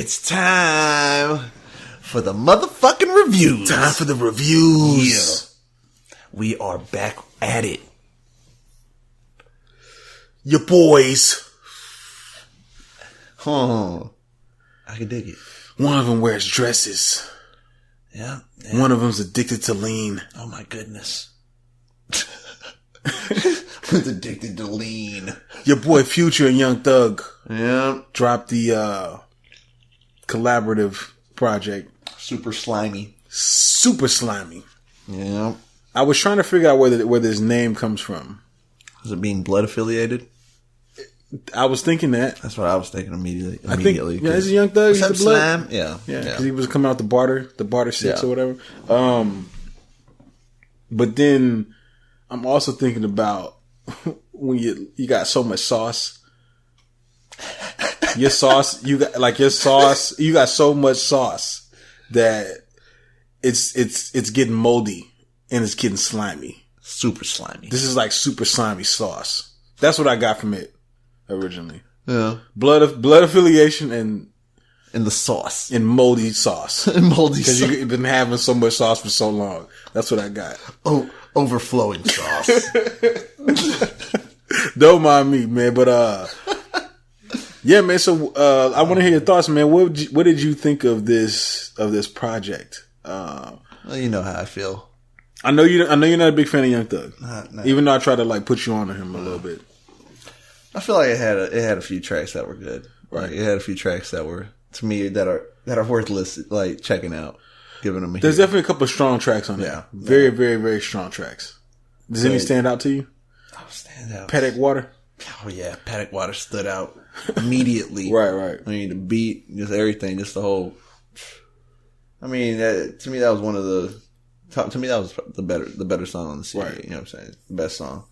It's time for the motherfucking reviews. Time for the reviews. Yeah. We are back at it. Your boys. I can dig it. One of them wears dresses. Yeah. One of them's addicted to lean. Oh my goodness. Who's addicted to lean? Your boy Future and Young Thug. Yeah. Dropped the collaborative project. Super slimy. Super slimy. Yeah. I was trying to figure out where this name comes from. Is it being blood affiliated? I was thinking that. That's what I was thinking immediately. I think, yeah, is it Young Thug? He's the blood? Slime? Yeah. Yeah, because he was coming out the barter 6 or whatever. But then I'm also thinking about when you got so much sauce. You got so much sauce that it's getting moldy and it's getting slimy. Super slimy. This is like super slimy sauce. That's what I got from it originally. Yeah. Blood affiliation and the sauce. And moldy sauce. Moldy sauce. Because you've been having so much sauce for so long. That's what I got. Oh, overflowing sauce. Don't mind me, man. But yeah, man. So I want to hear your thoughts, man. What did you think of this project? Well, you know how I feel. I know you're not a big fan of Young Thug, Not even though I tried to like put you on to him a little bit. I feel like it had a few tracks that were good. Right. Like, it had a few tracks that were, to me, that are worth like checking out, giving them a There's hear. definitely a couple of strong tracks on there. Very, very, very strong tracks. Does any stand out to you? Oh, stand out. Paddock Water. Oh yeah, Paddock Water stood out immediately. Right. I mean, the beat, just everything, just the whole. I mean, to me, that was one of the. To me, that was the better song on the CD. Right. You know what I'm saying? The best song.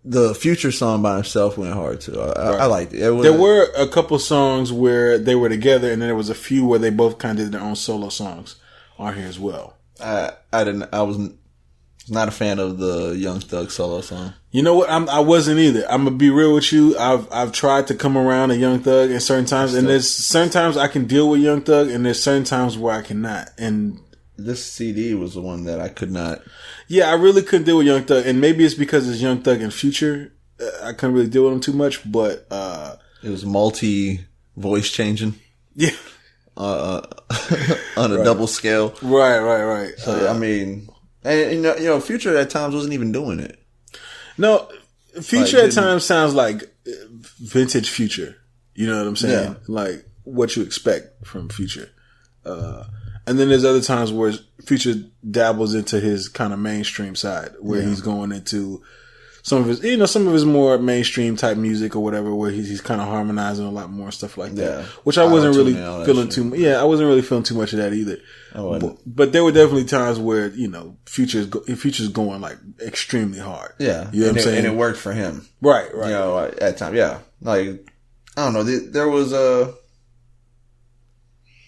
The Future song by himself went hard too. I liked it. There were a couple songs where they were together, and then there was a few where they both kind of did their own solo songs on here as well. I was not a fan of the Young Thug solo song. You know what? I wasn't either. I'm gonna be real with you. I've tried to come around a Young Thug at certain times, and there's certain times I can deal with Young Thug, and there's certain times where I cannot. And this CD was the one that I could not. Yeah, I really couldn't deal with Young Thug, and maybe it's because it's Young Thug and Future. I couldn't really deal with him too much, but it was multi-voice changing. Yeah, on a double scale. Right. So I mean, and you know, Future at times wasn't even doing it. No, Future at times sounds like vintage Future. You know what I'm saying? Yeah. Like what you expect from Future. And then there's other times where Future dabbles into his kind of mainstream side, where he's going into some of his more mainstream type music or whatever, where he's kind of harmonizing a lot more and stuff like that. Which I wasn't really feeling too much. Yeah, I wasn't really feeling too much of that either. But there were definitely times where, you know, Future's going like extremely hard. Yeah. You know what I'm saying? And it worked for him. Right. You know, at times, yeah. Like, I don't know, there was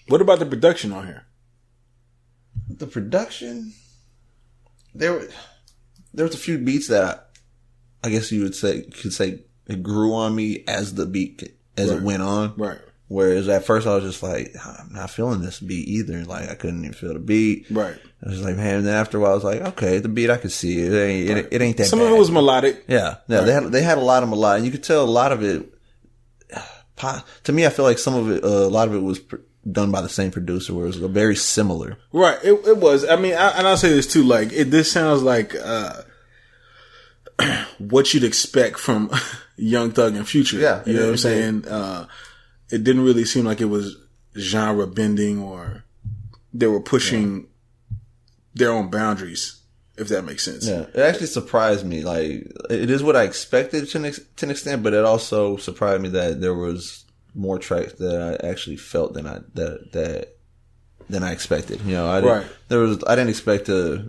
what about the production on here? The production, there was a few beats that I guess you could say it grew on me as the beat it went on. Right. Whereas at first I was just like, I'm not feeling this beat either. Like I couldn't even feel the beat. Right. I was like, man. And then after a while, I was like, okay, the beat I could see it. It ain't that. Some bad. of it was melodic. Yeah. They had a lot of melodic. And you could tell a lot of it. To me, I feel like some of it, a lot of it was done by the same producer, where it was very similar. Right. It was. I mean, and I'll say this too. Like, this sounds like what you'd expect from Young Thug and Future. Yeah. You know what I'm saying? It didn't really seem like it was genre bending or they were pushing their own boundaries, if that makes sense. Yeah. It actually surprised me. Like, it is what I expected to an extent, but it also surprised me that there was more tracks that I actually felt than I expected. You know, I didn't expect to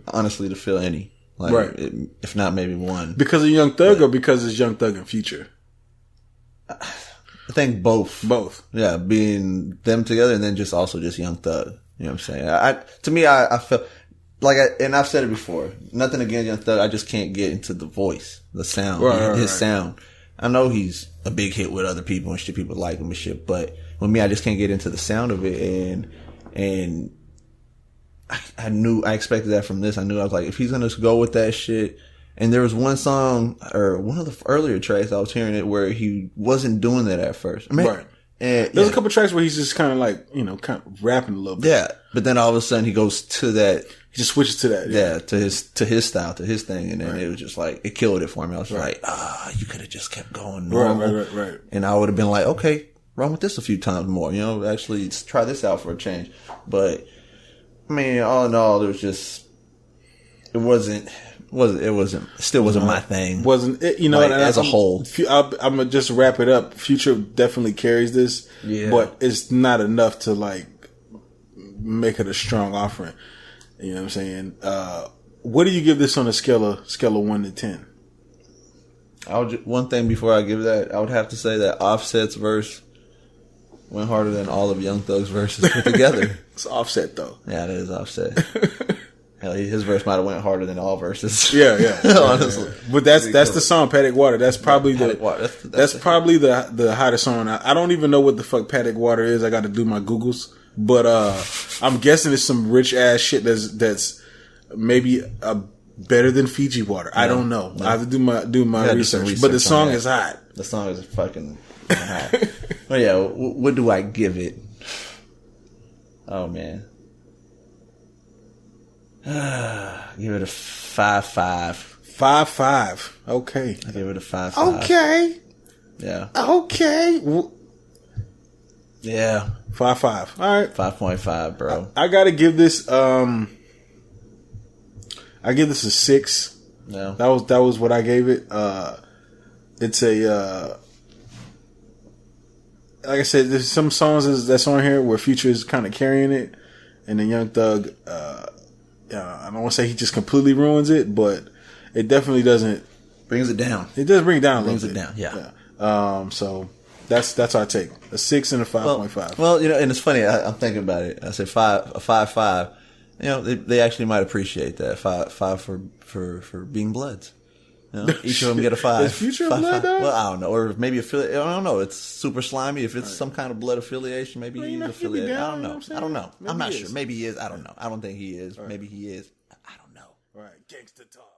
feel any. Like, if not maybe one. Because of Young Thug or because it's Young Thug and Future? I think both. Both. Yeah, being them together and then just Young Thug. You know what I'm saying? To me, I felt like, and I've said it before, nothing against Young Thug, I just can't get into the voice, the sound, his sound. I know he's a big hit with other people and shit. People like him and shit. But with me, I just can't get into the sound of it. And I expected that from this. I was like, if he's gonna go with that shit. And there was one song or one of the earlier tracks I was hearing it where he wasn't doing that at first. Right. And there's a couple tracks where he's just kind of like, kind of rapping a little bit. Yeah. But then all of a sudden he goes to that. He just switches to that. Yeah. To his style, to his thing. And then it was just like, it killed it for me. I was like, you could have just kept going normal. Right. And I would have been like, okay, run with this a few times more, actually try this out for a change. But I mean, all in all, it was just, still wasn't my thing. Wasn't it? As a whole. I'm gonna just wrap it up. Future definitely carries this, but it's not enough to like make it a strong offering. You know what I'm saying? What do you give this on a scale of 1 to 10? One thing before I give that, I would have to say that Offset's verse went harder than all of Young Thug's verses put together. It's Offset though. Yeah, it is Offset. Hell, his verse might have went harder than all verses. Yeah. Honestly, but that's the song Paddock Water. That's probably that's probably the hottest song. I don't even know what the fuck Paddock Water is. I got to do my Googles, but I'm guessing it's some rich ass shit that's maybe better than Fiji Water. I don't know. I have to do my research. But the song is hot. The song is fucking hot. But yeah, what do I give it? Oh man. Give it a 5.5. 5.5. Okay. I give it a 5.5. Okay. Yeah. Okay. Yeah. 5.5. All right. 5.5, bro. I gotta give this. I give this a 6. Yeah. That was what I gave it. It's a. Like I said, there's some songs that's on here where Future is kind of carrying it, and then Young Thug. I don't want to say he just completely ruins it, but it definitely doesn't. Brings it down. It does bring it down a little bit. Brings it down, yeah. So that's our take. A 6 and a 5.5. Well, and it's funny. I'm thinking about it. I said 5.5. They actually might appreciate that 5 for being Bloods. Each of them get a 5. Is Future a Blood, though? Well, I don't know. Or maybe affiliate. I don't know. It's super slimy. If it's some kind of blood affiliation, maybe he's affiliated. I don't know. I'm not sure. Maybe he is. I don't know. I don't think he is. Right. Maybe he is. I don't know. All right. Gangsta talk.